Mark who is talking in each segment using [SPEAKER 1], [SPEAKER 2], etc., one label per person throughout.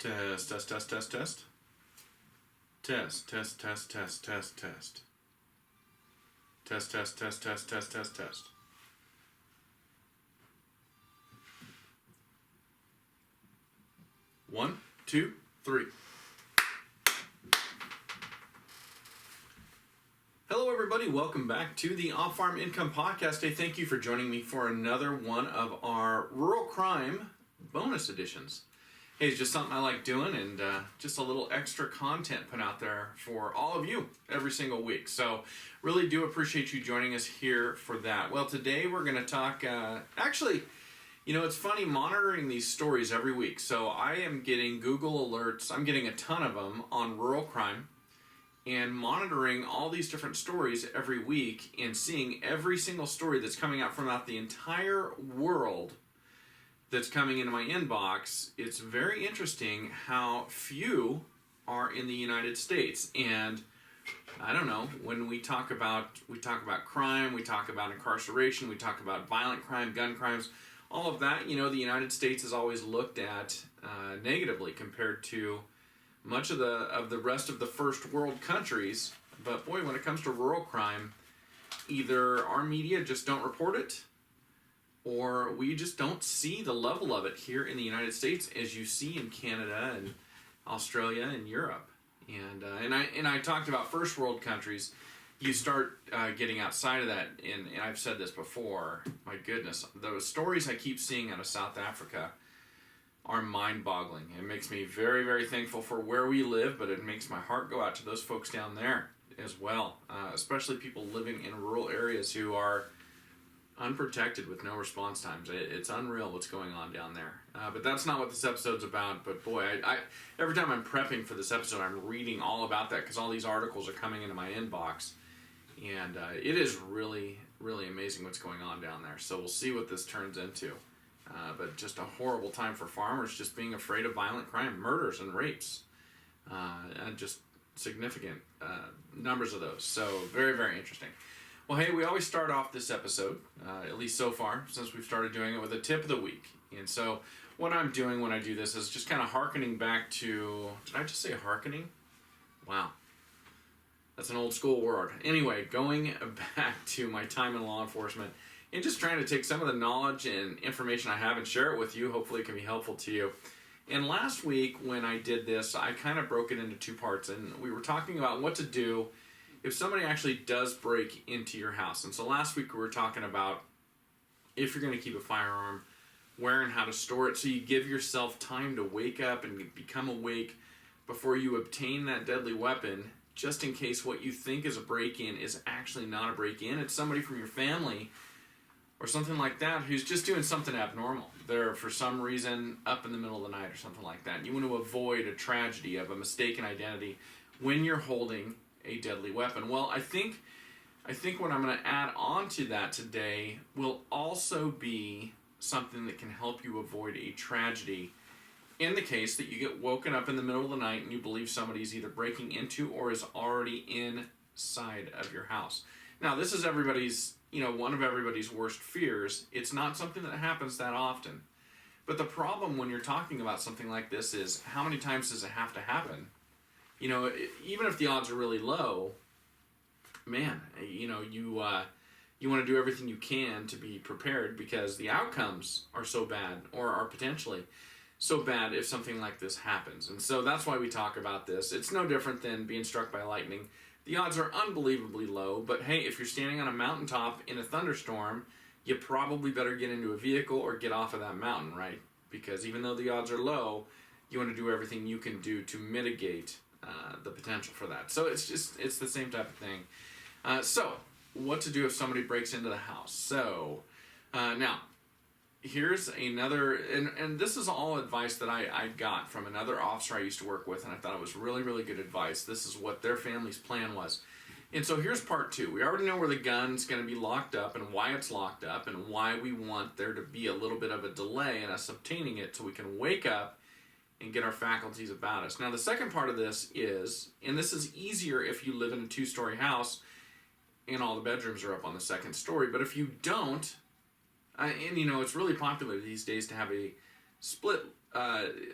[SPEAKER 1] Test, test, test, test, test. Test, test, test, test, test, test. Test, test, test, test, test, test, test. One, two, three. Hello, everybody. Welcome back to the Off-Farm Income Podcast. Hey, thank you for joining me for another one of our Rural Crime bonus editions. Hey, it's just something I like doing, and just a little extra content put out there for all of you every single week. So really do appreciate you joining us here for that. Well, today we're going to talk, actually, you know, it's funny monitoring these stories every week. So I am getting Google alerts. I'm getting a ton of them on rural crime and monitoring all these different stories every week and seeing every single story that's coming out from out the entire world that's coming into my inbox. It's very interesting how few are in the United States. And I don't know, when we talk about crime, we talk about incarceration, we talk about violent crime, gun crimes, all of that, you know, the United States is always looked at negatively compared to much of the rest of the first world countries. But boy, when it comes to rural crime, either our media just don't report it, or we just don't see the level of it here in the United States as you see in Canada and Australia and Europe. And I talked about first world countries. You start getting outside of that, and I've said this before, my goodness, those stories I keep seeing out of South Africa are mind-boggling. It makes me very, very thankful for where we live, but it makes my heart go out to those folks down there as well, especially people living in rural areas who are unprotected with no response times. It's unreal what's going on down there. But that's not what this episode's about. But boy, I every time I'm prepping for this episode, I'm reading all about that because all these articles are coming into my inbox. And it is really, really amazing what's going on down there. So we'll see what this turns into. But just a horrible time for farmers, just being afraid of violent crime, murders and rapes. And just significant numbers of those. So very, very interesting. Well, hey, we always start off this episode, at least so far, since we've started doing it, with a tip of the week. And so what I'm doing when I do this is just kind of hearkening back to... Did I just say hearkening? Wow. That's an old school word. Anyway, going back to my time in law enforcement and just trying to take some of the knowledge and information I have and share it with you. Hopefully it can be helpful to you. And last week when I did this, I kind of broke it into two parts. And we were talking about what to do if somebody actually does break into your house. And so last week we were talking about if you're going to keep a firearm, where and how to store it, so you give yourself time to wake up and become awake before you obtain that deadly weapon, just in case what you think is a break-in is actually not a break-in. It's somebody from your family or something like that who's just doing something abnormal. They're, for some reason, up in the middle of the night or something like that. You want to avoid a tragedy of a mistaken identity when you're holding a deadly weapon. Well, I think what I'm going to add on to that today will also be something that can help you avoid a tragedy in the case that you get woken up in the middle of the night and you believe somebody's either breaking into or is already inside of your house. Now, this is everybody's, one of everybody's worst fears. It's not something that happens that often. But the problem when you're talking about something like this is, how many times does it have to happen? Even if the odds are really low, man, you want to do everything you can to be prepared because the outcomes are so bad or are potentially so bad if something like this happens. And so that's why we talk about this. It's no different than being struck by lightning. The odds are unbelievably low, but hey, if you're standing on a mountaintop in a thunderstorm, you probably better get into a vehicle or get off of that mountain, right? Because even though the odds are low, you want to do everything you can do to mitigate the potential for that. So it's the same type of thing. So what to do if somebody breaks into the house? So now here's another, and this is all advice that I got from another officer I used to work with, and I thought it was really, really good advice. This is what their family's plan was. And so here's part two. We already know where the gun's going to be locked up and why it's locked up and why we want there to be a little bit of a delay in us obtaining it so we can wake up and get our faculties about us. Now, the second part of this is, and this is easier if you live in a two-story house and all the bedrooms are up on the second story, but if you don't, and it's really popular these days to have a split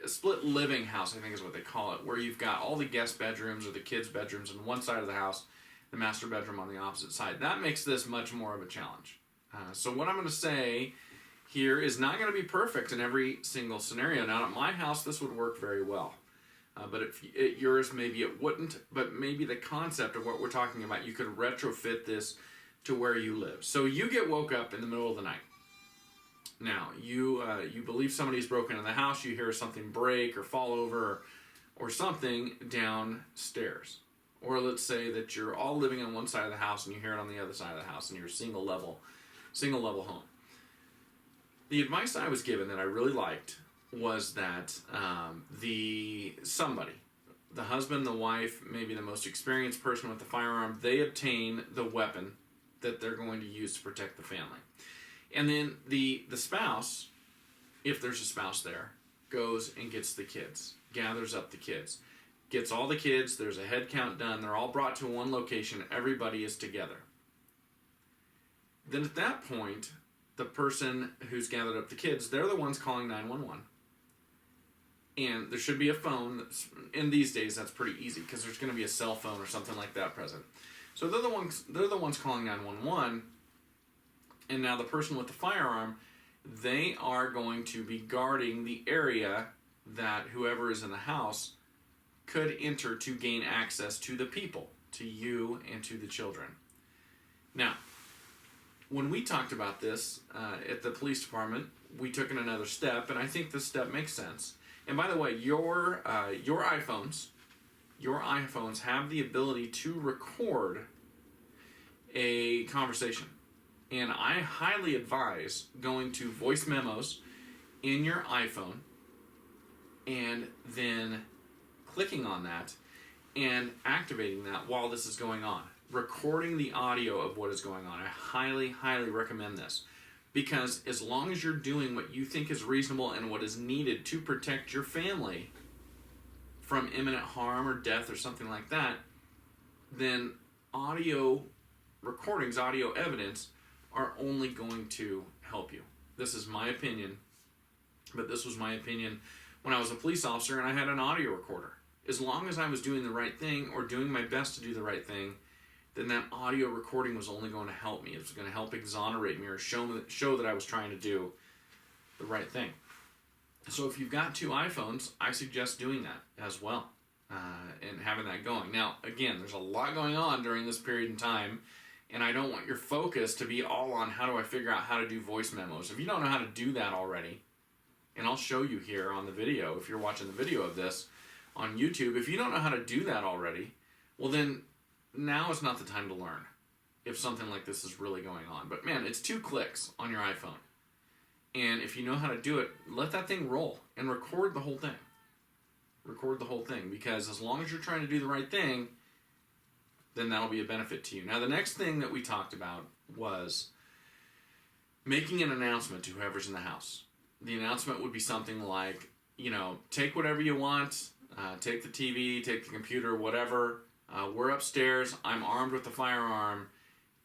[SPEAKER 1] split living house, I think is what they call it, where you've got all the guest bedrooms or the kids' bedrooms on one side of the house, the master bedroom on the opposite side. That makes this much more of a challenge. So what I'm going to say here is not going to be perfect in every single scenario. Now, at my house, this would work very well. But if at yours, maybe it wouldn't. But maybe the concept of what we're talking about, you could retrofit this to where you live. So you get woke up in the middle of the night. Now, you believe somebody's broken in the house. You hear something break or fall over or something downstairs. Or let's say that you're all living on one side of the house and you hear it on the other side of the house and you're a single level home. The advice I was given that I really liked was that the husband, the wife, maybe the most experienced person with the firearm, they obtain the weapon that they're going to use to protect the family. And then the spouse, if there's a spouse there, goes and gets the kids, gathers up the kids, gets all the kids, there's a head count done, they're all brought to one location, everybody is together. Then at that point, the person who's gathered up the kids, they're the ones calling 911. And there should be a phone. In these days, that's pretty easy because there's going to be a cell phone or something like that present. So they're the ones calling 911. And now the person with the firearm, they are going to be guarding the area that whoever is in the house could enter to gain access to the people, to you and to the children. Now, when we talked about this at the police department, we took it another step, and I think this step makes sense. And by the way, your iPhones have the ability to record a conversation. And I highly advise going to voice memos in your iPhone and then clicking on that and activating that while this is going on. Recording the audio of what is going on. I highly, highly recommend this. Because as long as you're doing what you think is reasonable and what is needed to protect your family from imminent harm or death or something like that, then audio recordings, audio evidence are only going to help you. This is my opinion, but this was my opinion when I was a police officer and I had an audio recorder. As long as I was doing the right thing or doing my best to do the right thing, then that audio recording was only going to help me. It was going to help exonerate me or show that I was trying to do the right thing. So if you've got two iPhones, I suggest doing that as well and having that going. Now, again, there's a lot going on during this period in time, and I don't want your focus to be all on how do I figure out how to do voice memos. If you don't know how to do that already, and I'll show you here on the video, if you're watching the video of this on YouTube, if you don't know how to do that already, well then now is not the time to learn if something like this is really going on. But man, it's 2 clicks on your iPhone. And if you know how to do it, let that thing roll and record the whole thing. Record the whole thing, because as long as you're trying to do the right thing, then that'll be a benefit to you. Now, the next thing that we talked about was making an announcement to whoever's in the house. The announcement would be something like, take whatever you want, take the TV, take the computer, whatever. We're upstairs, I'm armed with a firearm,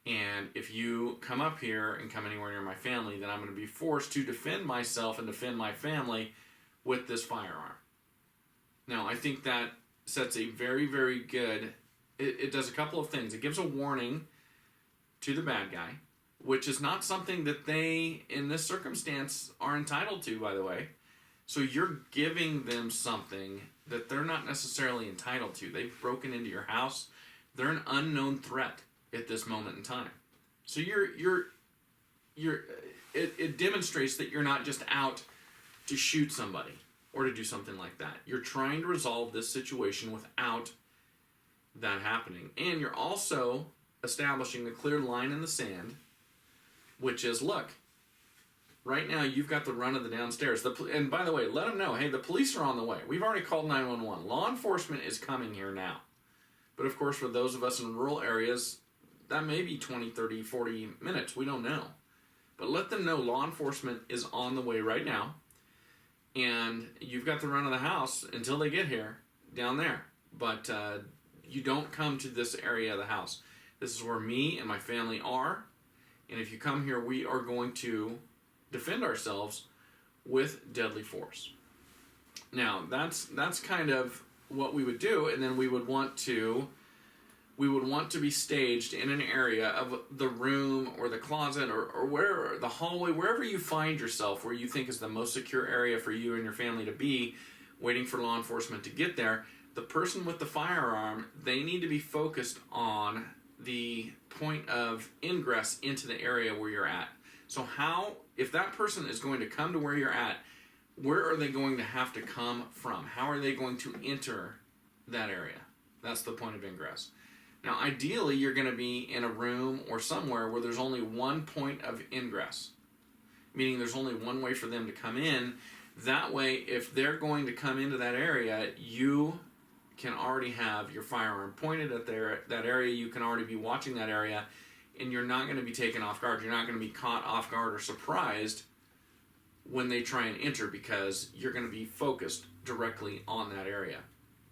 [SPEAKER 1] and if you come up here and come anywhere near my family, then I'm going to be forced to defend myself and defend my family with this firearm. Now, I think that sets a very, very good... It does a couple of things. It gives a warning to the bad guy, which is not something that they, in this circumstance, are entitled to, by the way. So you're giving them something that they're not necessarily entitled to. They've broken into your house. They're an unknown threat at this moment in time. So it demonstrates that you're not just out to shoot somebody or to do something like that. You're trying to resolve this situation without that happening. And you're also establishing a clear line in the sand, which is, look, right now you've got the run of the downstairs. And by the way, let them know, hey, the police are on the way. We've already called 911. Law enforcement is coming here now. But of course, for those of us in rural areas, that may be 20, 30, 40 minutes. We don't know. But let them know law enforcement is on the way right now. And you've got the run of the house until they get here down there. But you don't come to this area of the house. This is where me and my family are. And if you come here, we are going to defend ourselves with deadly force. Now, that's kind of what we would do, and then we would want to be staged in an area of the room or the closet or where the hallway, wherever you find yourself, where you think is the most secure area for you and your family to be, waiting for law enforcement to get there. The person with the firearm, they need to be focused on the point of ingress into the area where you're at. So if that person is going to come to where you're at, where are they going to have to come from? How are they going to enter that area? That's the point of ingress. Now, ideally, you're going to be in a room or somewhere where there's only one point of ingress, meaning there's only one way for them to come in. That way, if they're going to come into that area, you can already have your firearm pointed at that area. You can already be watching that area, and you're not going to be taken off guard. You're not going to be caught off guard or surprised when they try and enter, because you're going to be focused directly on that area.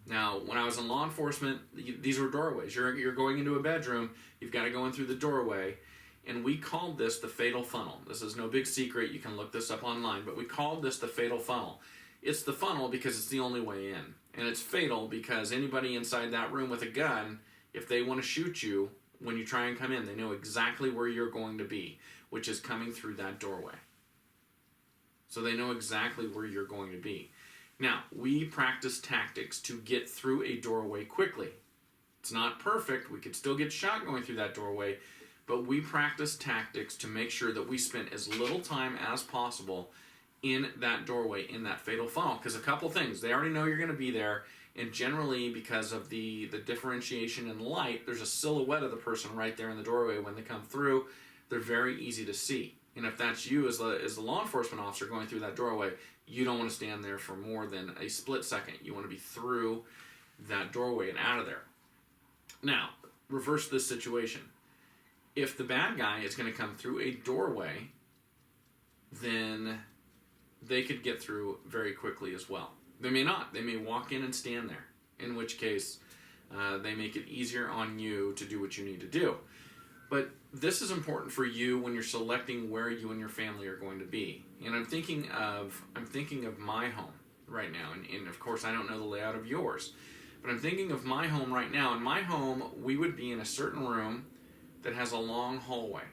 [SPEAKER 1] Now, when I was in law enforcement, these were doorways. You're going into a bedroom. You've got to go in through the doorway. And we called this the fatal funnel. This is no big secret. You can look this up online. But we called this the fatal funnel. It's the funnel because it's the only way in. And it's fatal because anybody inside that room with a gun, if they want to shoot you when you try and come in, they know exactly where you're going to be, which is coming through that doorway. So they know exactly where you're going to be. Now, we practice tactics to get through a doorway quickly. It's not perfect. We could still get shot going through that doorway, but we practice tactics to make sure that we spend as little time as possible in that doorway, in that fatal funnel. Because a couple things, they already know you're going to be there, and generally because of the differentiation in light, there's a silhouette of the person right there in the doorway. When they come through, they're very easy to see. And if that's you as the law enforcement officer going through that doorway, you don't want to stand there for more than a split second. You want to be through that doorway and out of there. Now, reverse this situation. If the bad guy is going to come through a doorway, then they could get through very quickly as well. They may not. They may walk in and stand there, in which case they make it easier on you to do what you need to do. But this is important for you when you're selecting where you and your family are going to be. And I'm thinking of my home right now, and of course I don't know the layout of yours, but I'm thinking of my home right now. In my home, we would be in a certain room that has a long hallway,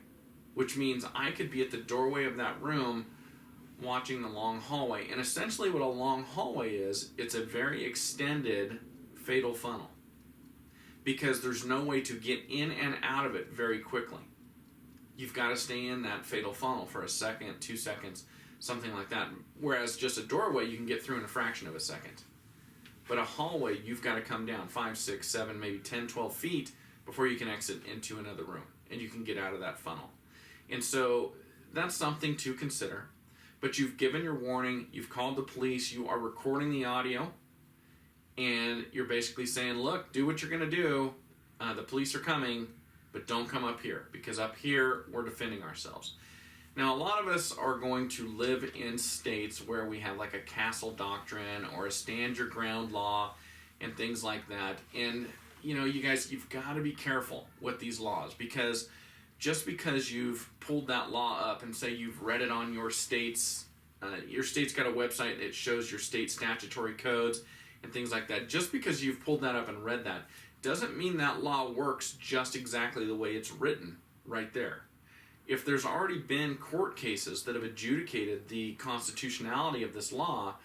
[SPEAKER 1] which means I could be at the doorway of that room watching the long hallway. And essentially what a long hallway is, it's a very extended fatal funnel, because there's no way to get in and out of it very quickly. You've got to stay in that fatal funnel for a second, 2 seconds, something like that. Whereas just a doorway, you can get through in a fraction of a second. But a hallway, you've got to come down 5, 6, 7, maybe 10, 12 feet before you can exit into another room, and you can get out of that funnel. And so that's something to consider. But you've given your warning, you've called the police, you are recording the audio, and you're basically saying, look, do what you're going to do. The police are coming, but don't come up here, because up here we're defending ourselves. Now, a lot of us are going to live in states where we have like a castle doctrine or a stand your ground law and things like that. And, you know, you guys, you've got to be careful with these laws, because just because you've pulled that law up and say you've read it on your state's got a website that shows your state statutory codes and things like that. Just because you've pulled that up and read that doesn't mean that law works just exactly the way it's written right there. If there's already been court cases that have adjudicated the constitutionality of this law,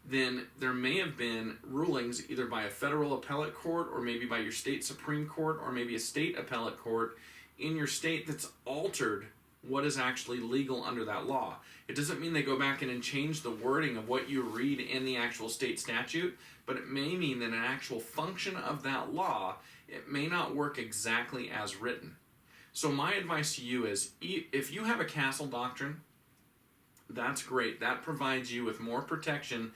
[SPEAKER 1] then there may have been rulings either by a federal appellate court or maybe by your state Supreme Court or maybe a state appellate court in your state that's altered what is actually legal under that law. It doesn't mean they go back in and change the wording of what you read in the actual state statute, but it may mean that an actual function of that law, it may not work exactly as written. So my advice to you is, if you have a castle doctrine, that's great. That provides you with more protection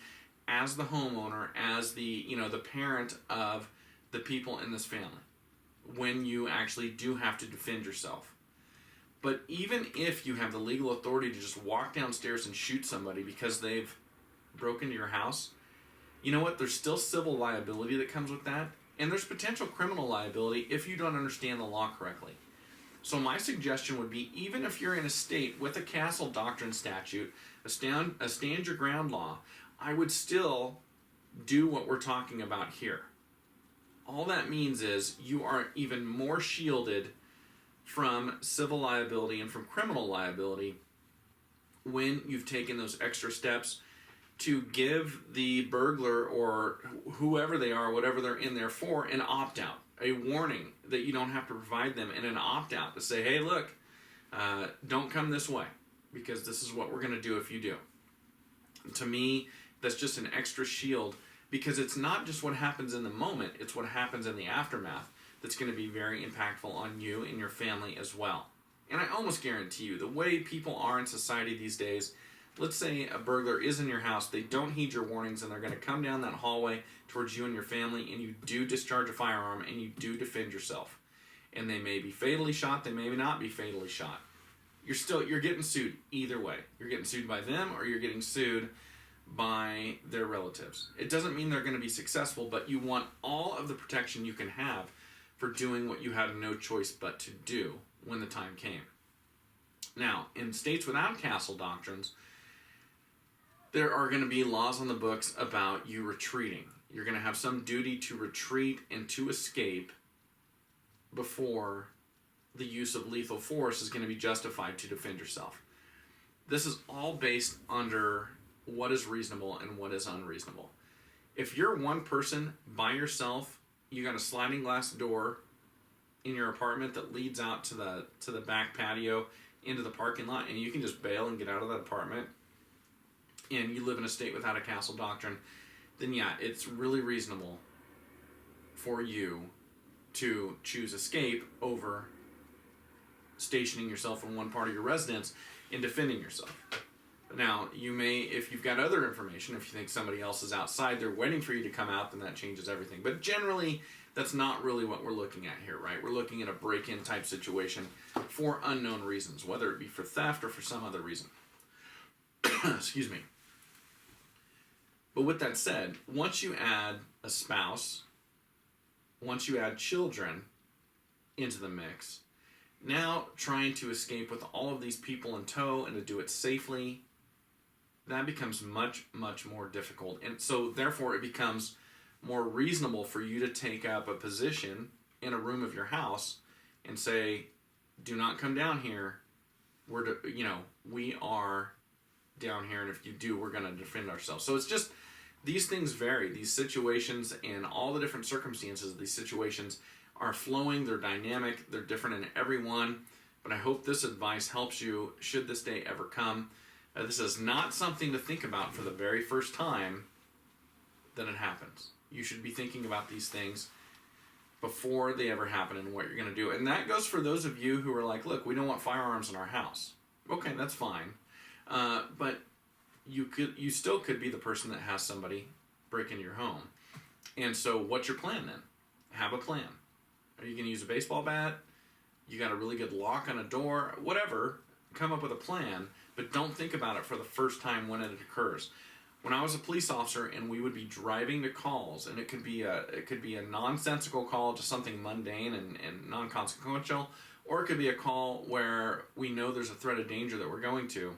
[SPEAKER 1] as the homeowner, as the parent of the people in this family, when you actually do have to defend yourself. But even if you have the legal authority to just walk downstairs and shoot somebody because they've broken into your house, you know what? There's still civil liability that comes with that, and there's potential criminal liability if you don't understand the law correctly. So my suggestion would be, even if you're in a state with a castle doctrine statute, a stand your ground law, I would still do what we're talking about here. All that means is you are even more shielded from civil liability and from criminal liability when you've taken those extra steps to give the burglar or whoever they are, whatever they're in there for, an opt-out, a warning that you don't have to provide them, and an opt-out to say, hey, look, don't come this way, because this is what we're going to do if you do. To me, that's just an extra shield, because it's not just what happens in the moment, it's what happens in the aftermath that's going to be very impactful on you and your family as well. And I almost guarantee you, the way people are in society these days, let's say a burglar is in your house, they don't heed your warnings, and they're going to come down that hallway towards you and your family, and you do discharge a firearm, and you do defend yourself. And they may be fatally shot, they may not be fatally shot. You're getting sued either way. You're getting sued by them, or you're getting sued by their relatives. It doesn't mean they're going to be successful, but you want all of the protection you can have for doing what you had no choice but to do when the time came. Now, in states without castle doctrines, there are going to be laws on the books about you retreating. You're going to have some duty to retreat and to escape before the use of lethal force is going to be justified to defend yourself. This is all based under what is reasonable and what is unreasonable. If you're one person by yourself, you got a sliding glass door in your apartment that leads out to the back patio into the parking lot, and you can just bail and get out of that apartment, and you live in a state without a castle doctrine, then yeah, it's really reasonable for you to choose escape over stationing yourself in one part of your residence and defending yourself. Now, you may, if you've got other information, if you think somebody else is outside, they're waiting for you to come out, then that changes everything. But generally, that's not really what we're looking at here, right? We're looking at a break-in type situation for unknown reasons, whether it be for theft or for some other reason. Excuse me. But with that said, once you add a spouse, once you add children into the mix, now trying to escape with all of these people in tow and to do it safely, that becomes much, much more difficult. And so therefore it becomes more reasonable for you to take up a position in a room of your house and say, do not come down here. We are down here, and if you do, we're going to defend ourselves. So it's just, these things vary. These situations and all the different circumstances of these situations are flowing, they're dynamic, they're different in everyone. But I hope this advice helps you should this day ever come. This is not something to think about for the very first time that it happens. You should be thinking about these things before they ever happen and what you're going to do. And that goes for those of you who are like, look, we don't want firearms in our house. Okay, that's fine. But you still could be the person that has somebody break into your home. And so what's your plan then? Have a plan. Are you going to use a baseball bat? You got a really good lock on a door? Whatever. Come up with a plan, but don't think about it for the first time when it occurs. When I was a police officer and we would be driving to calls, and it could be a nonsensical call to something mundane and non-consequential, or it could be a call where we know there's a threat of danger that we're going to,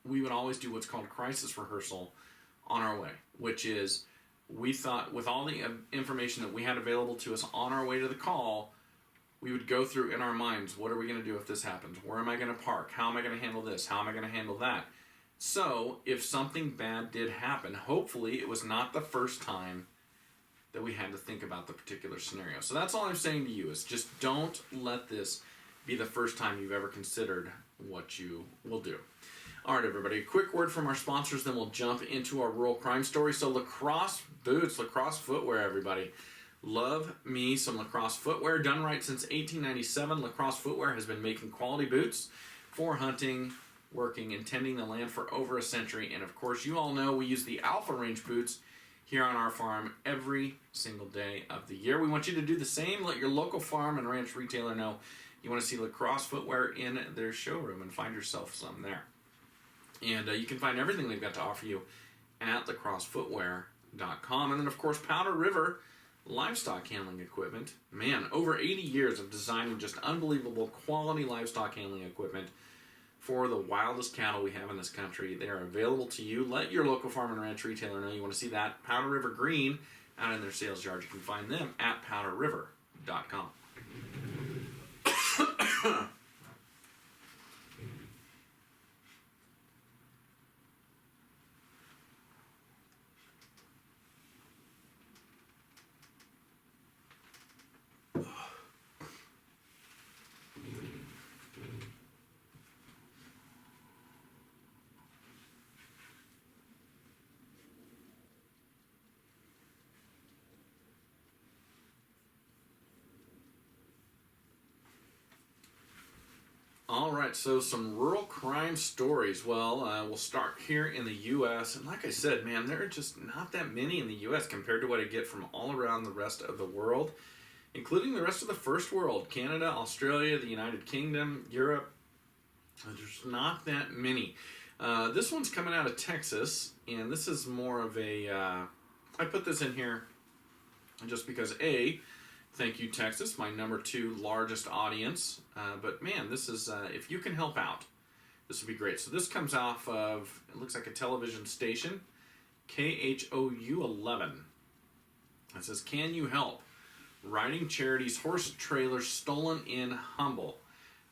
[SPEAKER 1] we would always do what's called a crisis rehearsal on our way, which is we thought with all the information that we had available to us on our way to the call, we would go through in our minds, what are we going to do if this happens? Where am I going to park? How am I going to handle this? How am I going to handle that? So if something bad did happen, hopefully it was not the first time that we had to think about the particular scenario. So that's all I'm saying to you is just don't let this be the first time you've ever considered what you will do. All right, everybody, a quick word from our sponsors, then we'll jump into our rural crime story. So lacrosse boots, lacrosse footwear, everybody. Love me some lacrosse footwear. Done right since 1897, lacrosse footwear has been making quality boots for hunting, working, and tending the land for over a century. And of course, you all know we use the Alpha Range boots here on our farm every single day of the year. We want you to do the same. Let your local farm and ranch retailer know you want to see lacrosse footwear in their showroom and find yourself some there. And you can find everything they've got to offer you at lacrossefootwear.com. And then, of course, Powder River livestock handling equipment. Man, over 80 years of designing just unbelievable quality livestock handling equipment for the wildest cattle we have in this country. They are available to you. Let your local farm and ranch retailer know you want to see that. Powder River Green out in their sales yard. You can find them at powderriver.com. All right, so some rural crime stories. Well, we'll start here in the U.S. And like I said, man, there are just not that many in the U.S. compared to what I get from all around the rest of the world, including the rest of the first world, Canada, Australia, the United Kingdom, Europe. There's not that many. This one's coming out of Texas, and this is more of a... I put this in here just because, A, thank you, Texas, my number 2 largest audience. But man, this is, if you can help out, this would be great. So this comes off of, it looks like a television station, KHOU 11. It says, can you help? Riding Charities horse trailers stolen in Humble.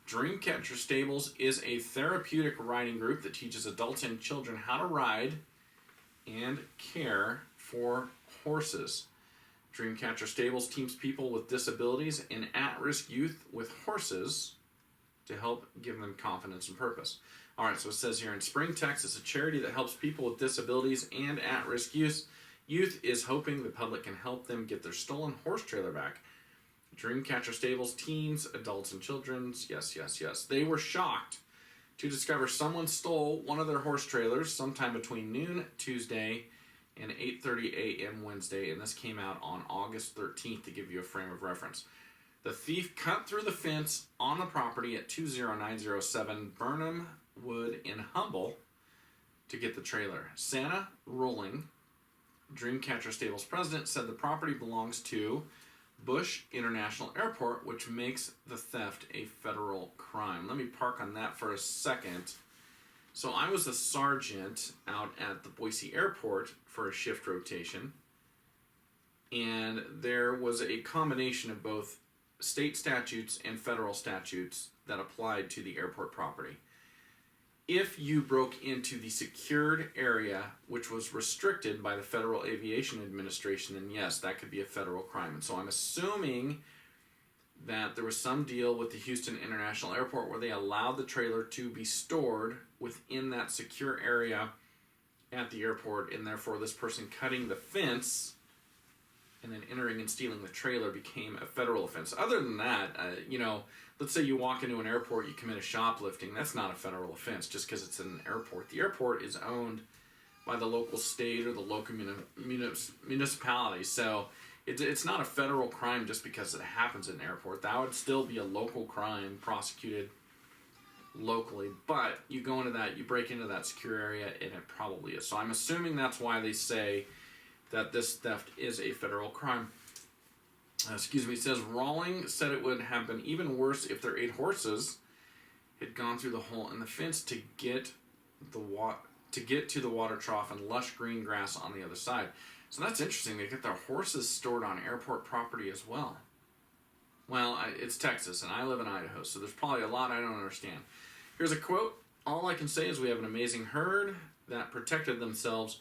[SPEAKER 1] Dreamcatcher Stables is a therapeutic riding group that teaches adults and children how to ride and care for horses. Dreamcatcher Stables teams people with disabilities and at-risk youth with horses to help give them confidence and purpose. All right, so it says here in Spring, Texas, a charity that helps people with disabilities and at-risk youth is hoping the public can help them get their stolen horse trailer back. Dreamcatcher Stables teens, adults, and children's, yes. They were shocked to discover someone stole one of their horse trailers sometime between noon Tuesday and 8:30 a.m. Wednesday, and this came out on August 13th to give you a frame of reference. The thief cut through the fence on the property at 20907 Burnham Wood in Humble to get the trailer. Santa Rolling, Dreamcatcher Stables president, said the property belongs to Bush International Airport, which makes the theft a federal crime. Let me park on that for a second. So I was a sergeant out at the Boise Airport for a shift rotation, and there was a combination of both state statutes and federal statutes that applied to the airport property. If you broke into the secured area, which was restricted by the Federal Aviation Administration, then yes, that could be a federal crime. And so I'm assuming that there was some deal with the Houston International Airport where they allowed the trailer to be stored within that secure area at the airport, and therefore this person cutting the fence and then entering and stealing the trailer became a federal offense. Other than that, let's say you walk into an airport, you commit a shoplifting, that's not a federal offense just because it's an airport. The airport is owned by the local state or the local municipality, so it's not a federal crime just because it happens in an airport. That would still be a local crime prosecuted locally, but you go into that, you break into that secure area, and it probably is. So I'm assuming that's why they say that this theft is a federal crime. It says Rawling said it would have been even worse if their 8 horses had gone through the hole in the fence to get to the water trough and lush green grass on the other side. So that's interesting. They get their horses stored on airport property as well. Well, it's Texas, and I live in Idaho, so there's probably a lot I don't understand. Here's a quote. All I can say is we have an amazing herd that protected themselves.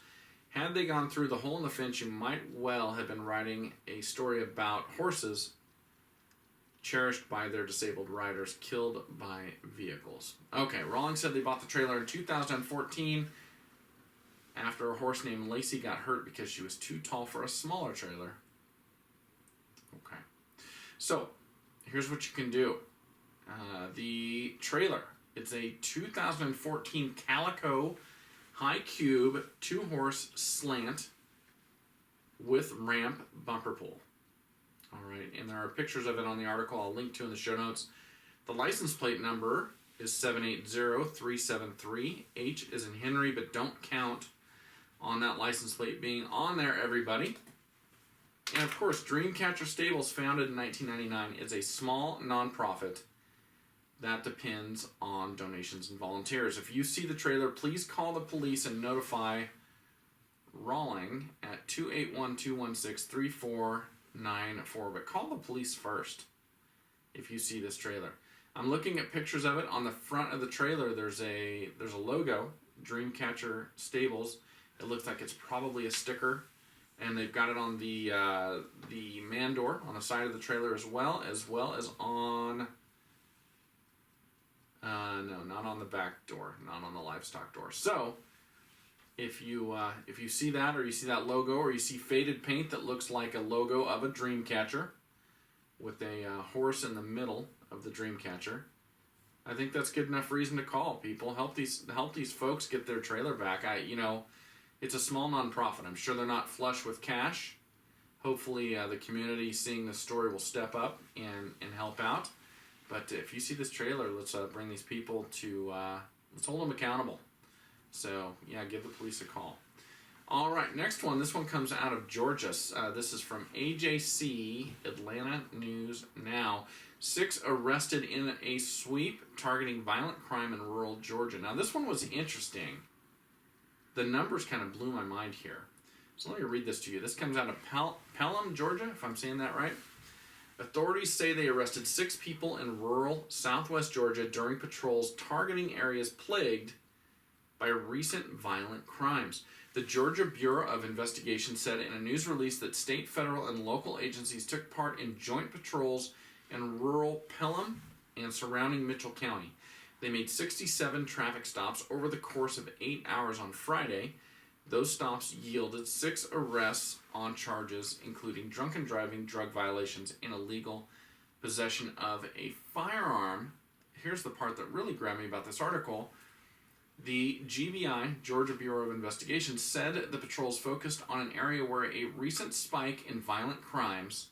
[SPEAKER 1] Had they gone through the hole in the fence, you might well have been writing a story about horses cherished by their disabled riders killed by vehicles. Okay, Rawlings said they bought the trailer in 2014 after a horse named Lacey got hurt because she was too tall for a smaller trailer. Okay. So, here's what you can do. The trailer, it's a 2014 Calico High Cube 2-horse slant with ramp bumper pull. All right, and there are pictures of it on the article I'll link to in the show notes. The license plate number is 780373. H is in Henry, but don't count on that license plate being on there, everybody. And of course, Dreamcatcher Stables, founded in 1999, is a small nonprofit that depends on donations and volunteers. If you see the trailer, please call the police and notify Rawling at 281-216-3494. But call the police first if you see this trailer. I'm looking at pictures of it. On the front of the trailer, there's a logo, Dreamcatcher Stables. It looks like it's probably a sticker, and they've got it on the man door on the side of the trailer as well as on. No, not on the back door, not on the livestock door. So, if you see that, or you see that logo, or you see faded paint that looks like a logo of a dream catcher with a horse in the middle of the dream catcher, I think that's good enough reason to call people. Help these folks get their trailer back. It's a small nonprofit. I'm sure they're not flush with cash. Hopefully, the community seeing this story will step up and help out. But if you see this trailer, let's bring these people to, let's hold them accountable. So, yeah, give the police a call. All right, next one. This one comes out of Georgia. This is from AJC, Atlanta News Now. 6 arrested in a sweep targeting violent crime in rural Georgia. Now, this one was interesting. The numbers kind of blew my mind here. So let me read this to you. This comes out of Pelham, Georgia, if I'm saying that right. Authorities say they arrested 6 people in rural southwest Georgia during patrols targeting areas plagued by recent violent crimes. The Georgia Bureau of Investigation said in a news release that state, federal, and local agencies took part in joint patrols in rural Pelham and surrounding Mitchell County. They made 67 traffic stops over the course of 8 hours on Friday. Those stops yielded 6 arrests on charges including drunken driving, drug violations, and illegal possession of a firearm. Here's the part that really grabbed me about this article. The GBI, Georgia Bureau of Investigation, said the patrols focused on an area where a recent spike in violent crimes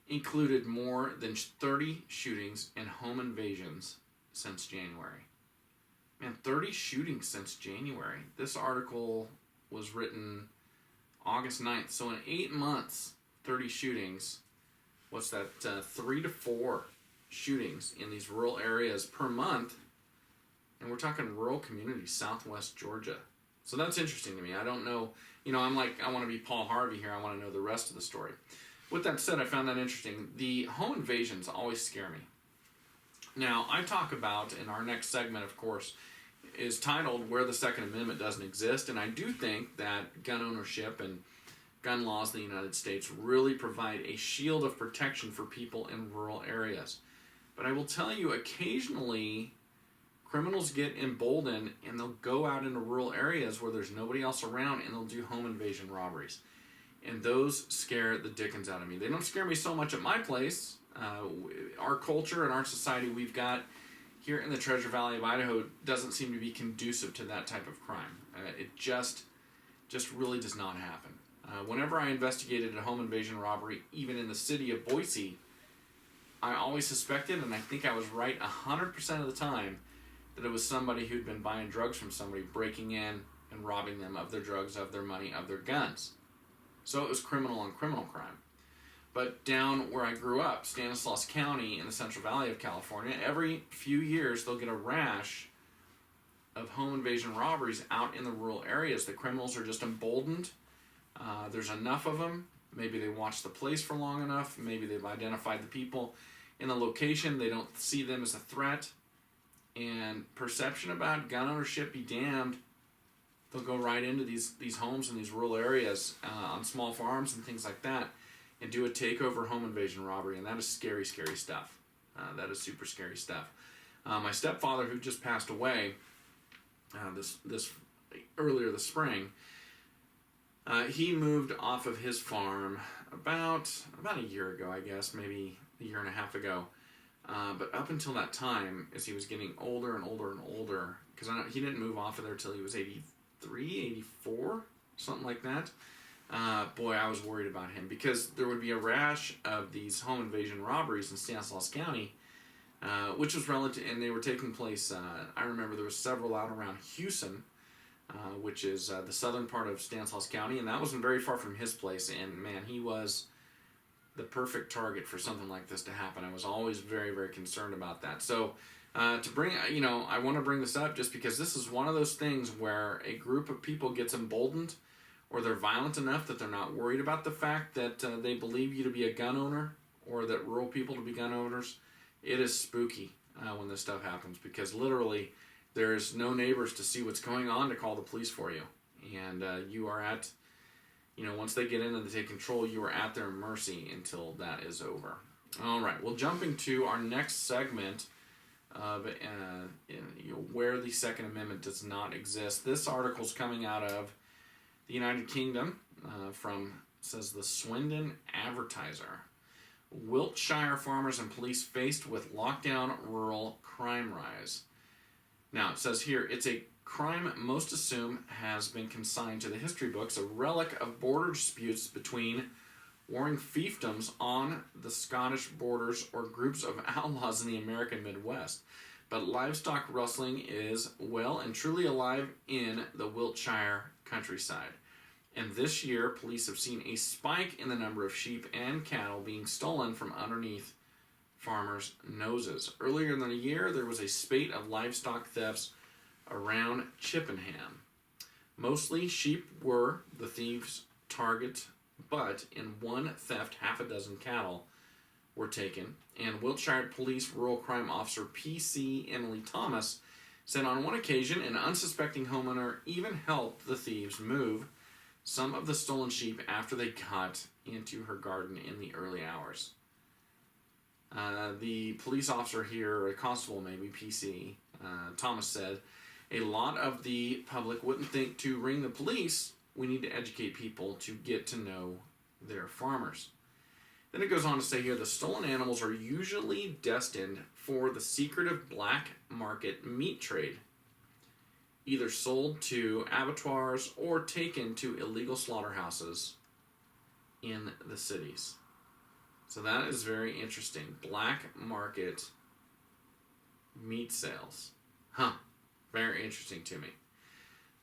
[SPEAKER 1] included more than 30 shootings and home invasions since January. Man, 30 shootings since January. This article was written August 9th. So in 8 months, 30 shootings. What's that? 3 to 4 shootings in these rural areas per month. And we're talking rural communities, southwest Georgia. So that's interesting to me. I don't know. I'm like, I want to be Paul Harvey here. I want to know the rest of the story. With that said, I found that interesting. The home invasions always scare me. Now, I talk about, in our next segment, of course, is titled Where the Second Amendment Doesn't Exist. And I do think that gun ownership and gun laws in the United States really provide a shield of protection for people in rural areas. But I will tell you, occasionally, criminals get emboldened and they'll go out into rural areas where there's nobody else around and they'll do home invasion robberies. And those scare the dickens out of me. They don't scare me so much at my place. Our culture and our society we've got here in the Treasure Valley of Idaho doesn't seem to be conducive to that type of crime. It just really does not happen. Whenever I investigated a home invasion robbery, even in the city of Boise, I always suspected, and I think I was right 100% of the time, that it was somebody who'd been buying drugs from somebody, breaking in and robbing them of their drugs, of their money, of their guns. So it was criminal on criminal crime. But down where I grew up, Stanislaus County in the Central Valley of California, every few years they'll get a rash of home invasion robberies out in the rural areas. The criminals are just emboldened. There's enough of them. Maybe they watched the place for long enough. Maybe they've identified the people in the location. They don't see them as a threat. And perception about gun ownership be damned. They'll go right into these homes in these rural areas on small farms and things like that and do a takeover home invasion robbery. And that is scary, scary stuff. That is super scary stuff. My stepfather, who just passed away this earlier this spring, he moved off of his farm about a year ago, I guess, maybe a year and a half ago. But up until that time, as he was getting older and older and older, because he didn't move off of there till he was 83, 84, something like that. Boy, I was worried about him because there would be a rash of these home invasion robberies in Stanislaus County, which was relative, and they were taking place. I remember there was several out around Houston, which is the southern part of Stanislaus County, and that wasn't very far from his place. And man, he was the perfect target for something like this to happen. I was always very, very concerned about that. So I want to bring this up just because this is one of those things where a group of people gets emboldened, or they're violent enough that they're not worried about the fact that they believe you to be a gun owner, or that rural people to be gun owners. It is spooky when this stuff happens, because literally there's no neighbors to see what's going on to call the police for you. And you are at, once they get in and they take control, you are at their mercy until that is over. All right, well, jumping to our next segment of where the Second Amendment does not exist. This article is coming out of the United Kingdom says the Swindon Advertiser. Wiltshire farmers and police faced with lockdown, rural crime rise. Now, it says here, it's a crime most assume has been consigned to the history books, a relic of border disputes between warring fiefdoms on the Scottish borders or groups of outlaws in the American Midwest. But livestock rustling is well and truly alive in the Wiltshire countryside. And this year, police have seen a spike in the number of sheep and cattle being stolen from underneath farmers' noses. Earlier in the year, there was a spate of livestock thefts around Chippenham. Mostly sheep were the thieves' target, but in one theft, half a dozen cattle were taken. And Wiltshire Police Rural Crime Officer P.C. Emily Thomas said on one occasion an unsuspecting homeowner even helped the thieves move some of the stolen sheep after they got into her garden in the early hours. The police officer here, a constable maybe, P.C. Thomas said, a lot of the public wouldn't think to ring the police. We need to educate people to get to know their farmers. Then it goes on to say here, the stolen animals are usually destined for the secretive black market meat trade, either sold to abattoirs or taken to illegal slaughterhouses in the cities. So that is very interesting. Black market meat sales. Very interesting to me.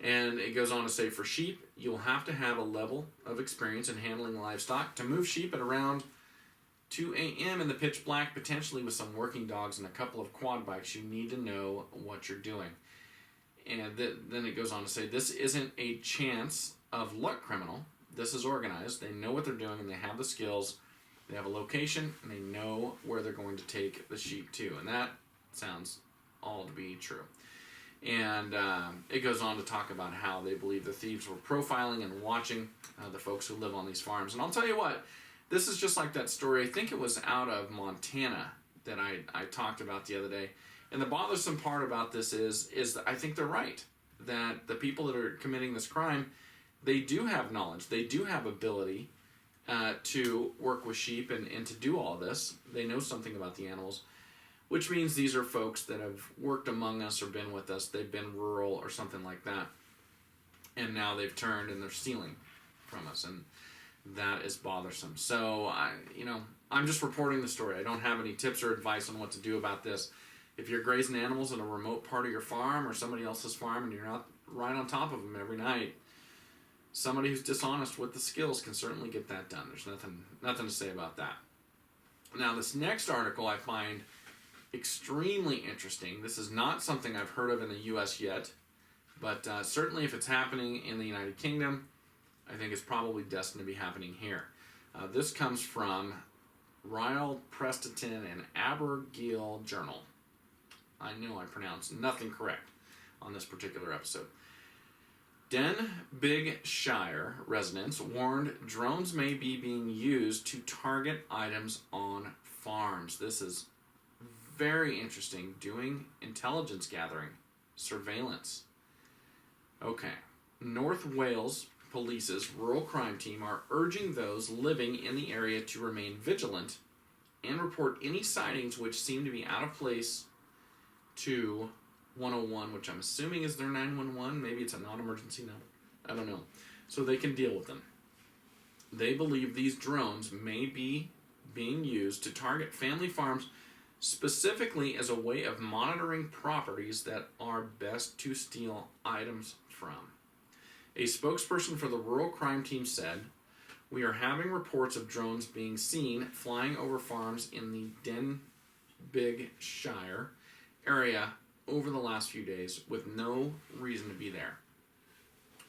[SPEAKER 1] And it goes on to say, for sheep, you'll have to have a level of experience in handling livestock. To move sheep at around 2 a.m. in the pitch black, potentially with some working dogs and a couple of quad bikes, you need to know what you're doing. And then it goes on to say, this isn't a chance of luck criminal. This is organized. They know what they're doing and they have the skills. They have a location and they know where they're going to take the sheep to. And that sounds all to be true. And it goes on to talk about how they believe the thieves were profiling and watching the folks who live on these farms. And I'll tell you what, this is just like that story. I think it was out of Montana that I talked about the other day. And the bothersome part about this is that I think they're right. That the people that are committing this crime, they do have knowledge. They do have ability to work with sheep and to do all this. They know something about the animals. Which means these are folks that have worked among us or been with us. They've been rural or something like that. And now they've turned and they're stealing from us. And that is bothersome. So, I'm just reporting the story. I don't have any tips or advice on what to do about this. If you're grazing animals in a remote part of your farm or somebody else's farm and you're not right on top of them every night, somebody who's dishonest with the skills can certainly get that done. There's nothing to say about that. Now, this next article I find extremely interesting. This is not something I've heard of in the U.S. yet, but certainly if it's happening in the United Kingdom, I think it's probably destined to be happening here. This comes from Ryle Preston and Abergele Journal. I know I pronounced nothing correct on this particular episode. Denbighshire residents warned drones may be being used to target items on farms. This is very interesting. Doing intelligence gathering, surveillance. Okay. North Wales Police's rural crime team are urging those living in the area to remain vigilant and report any sightings which seem to be out of place to 101, which I'm assuming is their 911. Maybe it's a non-emergency number. I don't know. So they can deal with them. They believe these drones may be being used to target family farms specifically as a way of monitoring properties that are best to steal items from. A spokesperson for the rural crime team said, "We are having reports of drones being seen flying over farms in the Denbighshire area over the last few days with no reason to be there.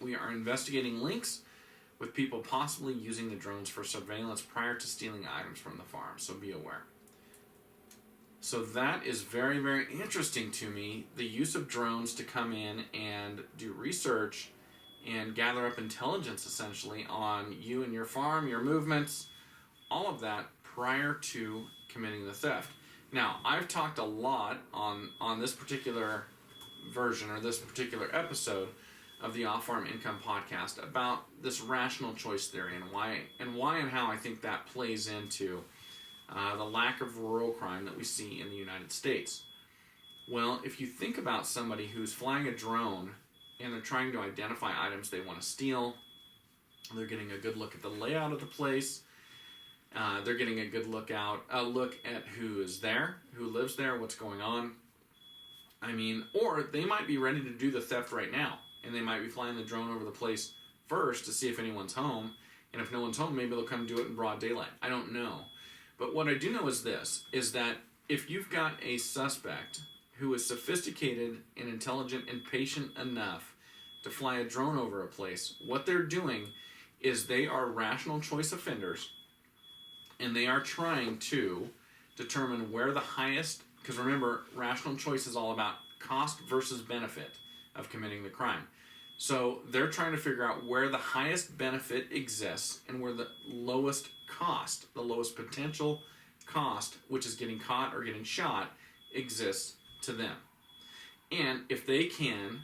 [SPEAKER 1] We are investigating links with people possibly using the drones for surveillance prior to stealing items from the farm, so be aware." So that is very, very interesting to me, the use of drones to come in and do research and gather up intelligence essentially on you and your farm, your movements, all of that prior to committing the theft. Now, I've talked a lot on this particular version or this particular episode of the Off-Farm Income Podcast about this rational choice theory and why and how I think that plays into the lack of rural crime that we see in the United States. Well, if you think about somebody who's flying a drone and they're trying to identify items they want to steal, they're getting a good look at the layout of the place, they're getting a good look at who is there, who lives there, what's going on. I mean, or they might be ready to do the theft right now, and they might be flying the drone over the place first to see if anyone's home, and if no one's home, maybe they'll come do it in broad daylight. I don't know. But what I do know is this, is that if you've got a suspect who is sophisticated and intelligent and patient enough to fly a drone over a place, what they're doing is they are rational choice offenders, and they are trying to determine where the highest, because remember, rational choice is all about cost versus benefit of committing the crime. So they're trying to figure out where the highest benefit exists and where the lowest cost, the lowest potential cost, which is getting caught or getting shot, exists to them. And if they can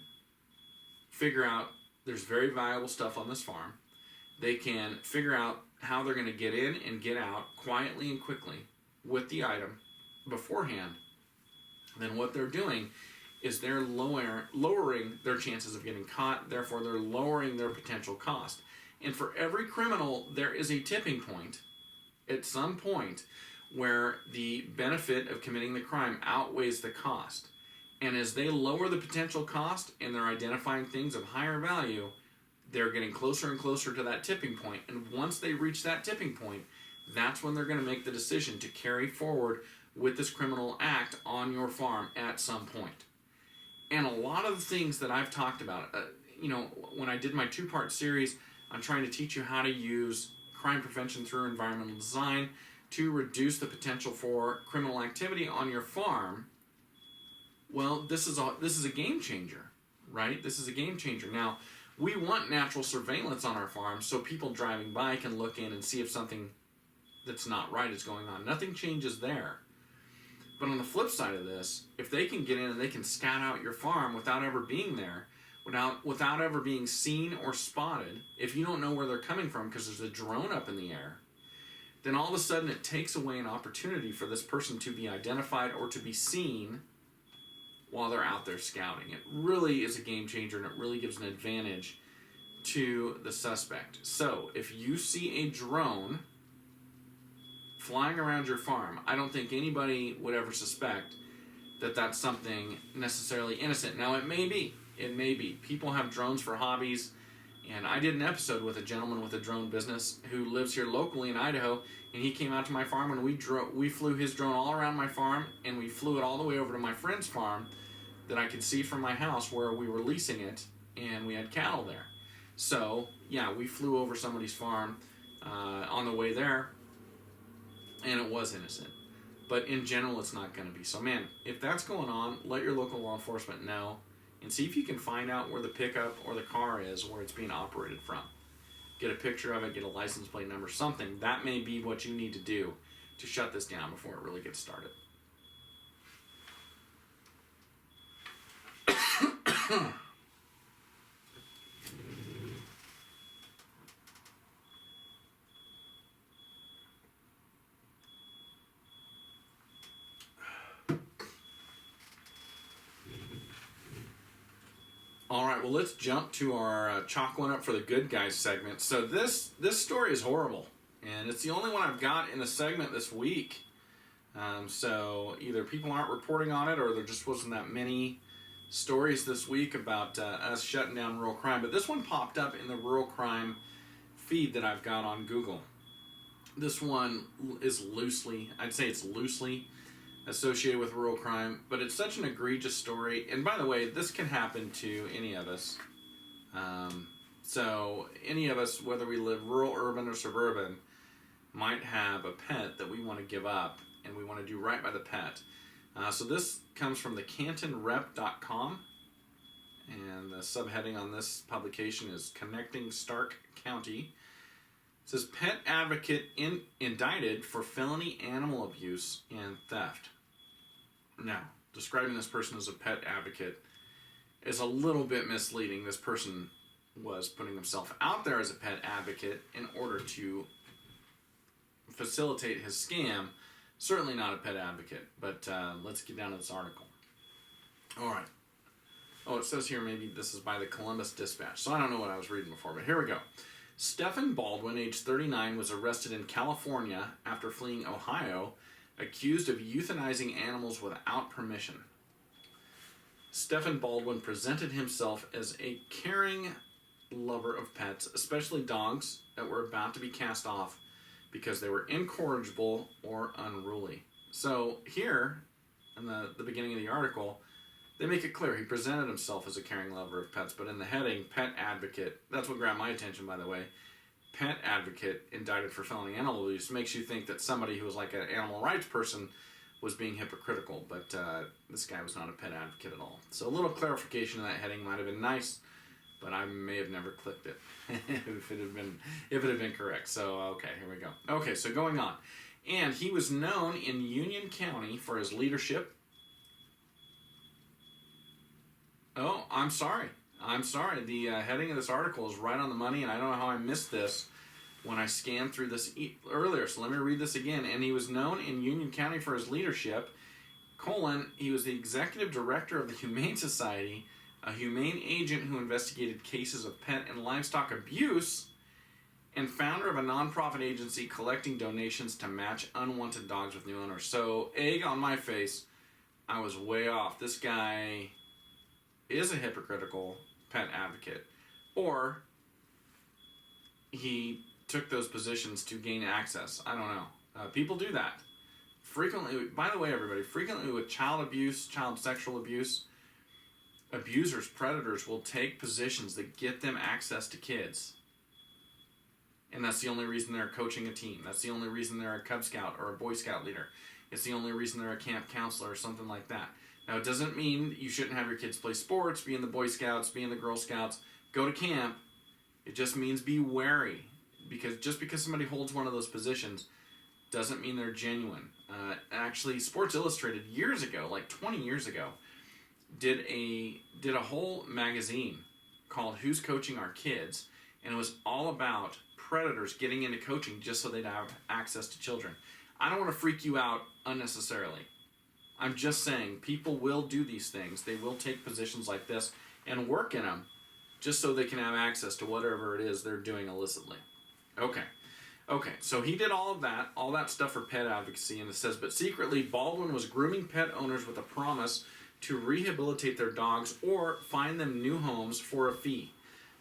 [SPEAKER 1] figure out there's very valuable stuff on this farm, they can figure out how they're going to get in and get out quietly and quickly with the item beforehand, then what they're doing is they're lowering their chances of getting caught, therefore they're lowering their potential cost. And for every criminal, there is a tipping point at some point where the benefit of committing the crime outweighs the cost. And as they lower the potential cost and they're identifying things of higher value, they're getting closer and closer to that tipping point. And once they reach that tipping point, that's when they're going to make the decision to carry forward with this criminal act on your farm at some point. And a lot of the things that I've talked about, when I did my two-part series on trying to teach you how to use crime prevention through environmental design to reduce the potential for criminal activity on your farm, well, this is a game changer, right? This is a game changer. Now, we want natural surveillance on our farm so people driving by can look in and see if something that's not right is going on. Nothing changes there. But on the flip side of this, if they can get in and they can scout out your farm without ever being there, without ever being seen or spotted, if you don't know where they're coming from because there's a drone up in the air, then all of a sudden it takes away an opportunity for this person to be identified or to be seen while they're out there scouting. It really is a game changer, and it really gives an advantage to the suspect. So if you see a drone flying around your farm, I don't think anybody would ever suspect that that's something necessarily innocent. Now, it may be. It may be. People have drones for hobbies, and I did an episode with a gentleman with a drone business who lives here locally in Idaho, and he came out to my farm, and we flew his drone all around my farm, and we flew it all the way over to my friend's farm that I could see from my house where we were leasing it, and we had cattle there. So, yeah, we flew over somebody's farm on the way there, and it was innocent. But in general, it's not going to be. So, man, if that's going on, let your local law enforcement know and see if you can find out where the pickup or the car is, where it's being operated from. Get a picture of it, get a license plate number, something. That may be what you need to do to shut this down before it really gets started. All right, well, let's jump to our chalk one up for the good guys segment. So this story is horrible, and it's the only one I've got in the segment this week. So either people aren't reporting on it, or there just wasn't that many stories this week about us shutting down rural crime, but this one popped up in the rural crime feed that I've got on Google. This one is loosely associated with rural crime, but it's such an egregious story. And by the way, this can happen to any of us. So any of us, whether we live rural, urban, or suburban, might have a pet that we want to give up, and we want to do right by the pet. So this comes from the cantonrep.com, and the subheading on this publication is Connecting Stark County. It says, pet advocate indicted for felony animal abuse and theft. Now, describing this person as a pet advocate is a little bit misleading. This person was putting himself out there as a pet advocate in order to facilitate his scam. Certainly not a pet advocate, but let's get down to this article. All right. Oh, it says here maybe this is by the Columbus Dispatch, so I don't know what I was reading before, but here we go. Stephen Baldwin, age 39, was arrested in California after fleeing Ohio, accused of euthanizing animals without permission. Stephen Baldwin presented himself as a caring lover of pets, especially dogs that were about to be cast off because they were incorrigible or unruly. So here, in the beginning of the article, they make it clear he presented himself as a caring lover of pets, but in the heading, pet advocate, that's what grabbed my attention, by the way. Pet advocate indicted for felony animal abuse makes you think that somebody who was like an animal rights person was being hypocritical, but this guy was not a pet advocate at all. So a little clarification in that heading might have been nice, but I may have never clicked it if it had been correct. So okay, here we go. Okay, so going on, and he was known in Union County for his leadership. Oh, I'm sorry. The heading of this article is right on the money, and I don't know how I missed this when I scanned through this earlier. So let me read this again. And he was known in Union County for his leadership, he was the executive director of the Humane Society, a humane agent who investigated cases of pet and livestock abuse, and founder of a nonprofit agency collecting donations to match unwanted dogs with new owners. So, egg on my face, I was way off. This guy is a hypocritical pet advocate, or he took those positions to gain access. I don't know. People do that frequently. By the way, everybody, frequently with child abuse, child sexual abuse, abusers, predators will take positions that get them access to kids. And that's the only reason they're coaching a team. That's the only reason they're a Cub Scout or a Boy Scout leader. It's the only reason they're a camp counselor or something like that. Now, it doesn't mean you shouldn't have your kids play sports, be in the Boy Scouts, be in the Girl Scouts, go to camp. It just means be wary. Because just because somebody holds one of those positions doesn't mean they're genuine. Actually, Sports Illustrated years ago, like 20 years ago, did a whole magazine called Who's Coaching Our Kids? And it was all about predators getting into coaching just so they'd have access to children. I don't want to freak you out unnecessarily. I'm just saying people will do these things. They will take positions like this and work in them just so they can have access to whatever it is they're doing illicitly. Okay, so he did all that stuff for pet advocacy, and it says, but secretly Baldwin was grooming pet owners with a promise to rehabilitate their dogs or find them new homes for a fee.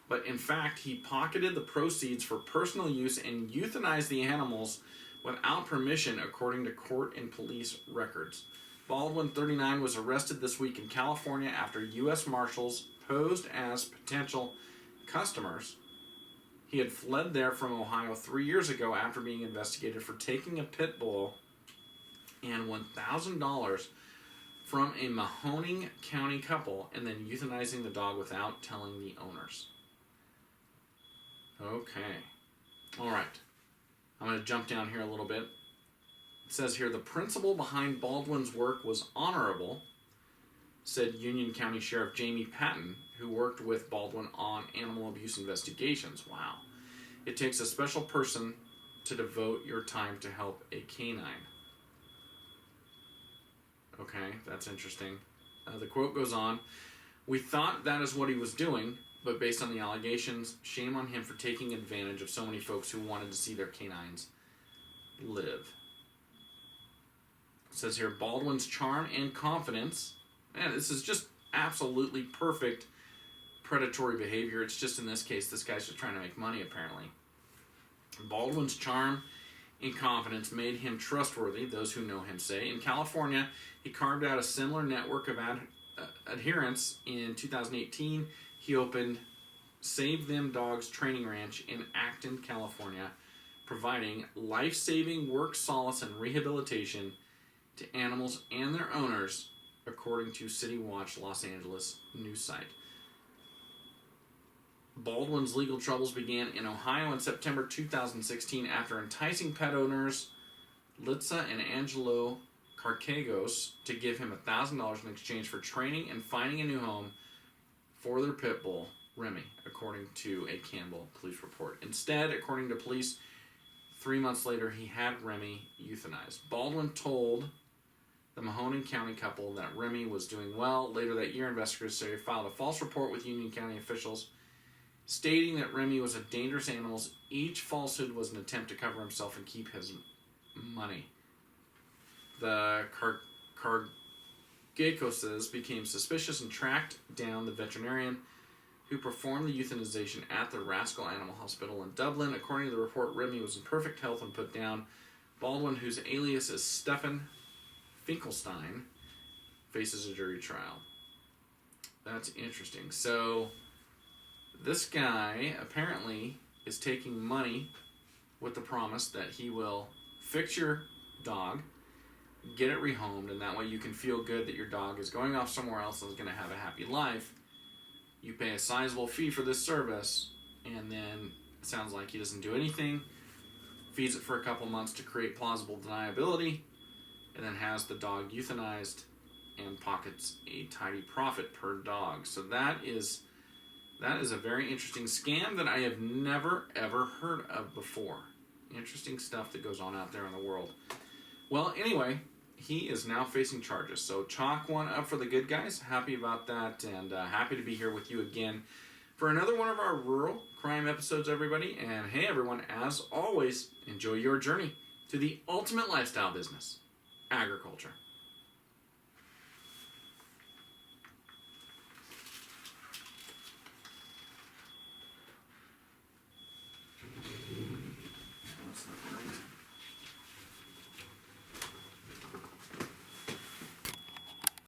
[SPEAKER 1] But in fact, he pocketed the proceeds for personal use and euthanized the animals without permission, according to court and police records. Baldwin, 39, was arrested this week in California after U.S. Marshals posed as potential customers. He had fled there from Ohio 3 years ago after being investigated for taking a pit bull and $1,000 from a Mahoning County couple and then euthanizing the dog without telling the owners. Okay. All right. I'm going to jump down here a little bit. It says here, the principle behind Baldwin's work was honorable, said Union County Sheriff Jamie Patton, who worked with Baldwin on animal abuse investigations. Wow. It takes a special person to devote your time to help a canine. Okay, that's interesting. The quote goes on, we thought that is what he was doing, but based on the allegations, shame on him for taking advantage of so many folks who wanted to see their canines live. It says here, Baldwin's charm and confidence. Man, this is just absolutely perfect predatory behavior. It's just in this case, this guy's just trying to make money, apparently. Baldwin's charm and confidence made him trustworthy, those who know him say. In California, he carved out a similar network of adherents. In 2018, he opened Save Them Dogs Training Ranch in Acton, California, providing life-saving work, solace, and rehabilitation to animals and their owners, according to City Watch Los Angeles news site. Baldwin's legal troubles began in Ohio in September 2016 after enticing pet owners Litsa and Angelo Carcagos to give him $1,000 in exchange for training and finding a new home for their pit bull, Remy, according to a Campbell police report. Instead, according to police, 3 months later, he had Remy euthanized. Baldwin told the Mahoning County couple that Remy was doing well. Later that year, investigators say he filed a false report with Union County officials stating that Remy was a dangerous animal. Each falsehood was an attempt to cover himself and keep his money. The Carcagoses became suspicious and tracked down the veterinarian who performed the euthanization at the Rascal Animal Hospital in Dublin. According to the report, Remy was in perfect health and put down. Baldwin, whose alias is Stefan Finkelstein, faces a jury trial. That's interesting. So, this guy apparently is taking money with the promise that he will fix your dog, get it rehomed, and that way you can feel good that your dog is going off somewhere else and is going to have a happy life. You pay a sizable fee for this service, and then it sounds like he doesn't do anything, feeds it for a couple months to create plausible deniability, and then has the dog euthanized and pockets a tidy profit per dog. So that is a very interesting scam that I have never, ever heard of before. Interesting stuff that goes on out there in the world. Well, anyway, he is now facing charges. So chalk one up for the good guys. Happy about that, and happy to be here with you again for another one of our rural crime episodes, everybody. And hey, everyone, as always, enjoy your journey to the ultimate lifestyle business, agriculture.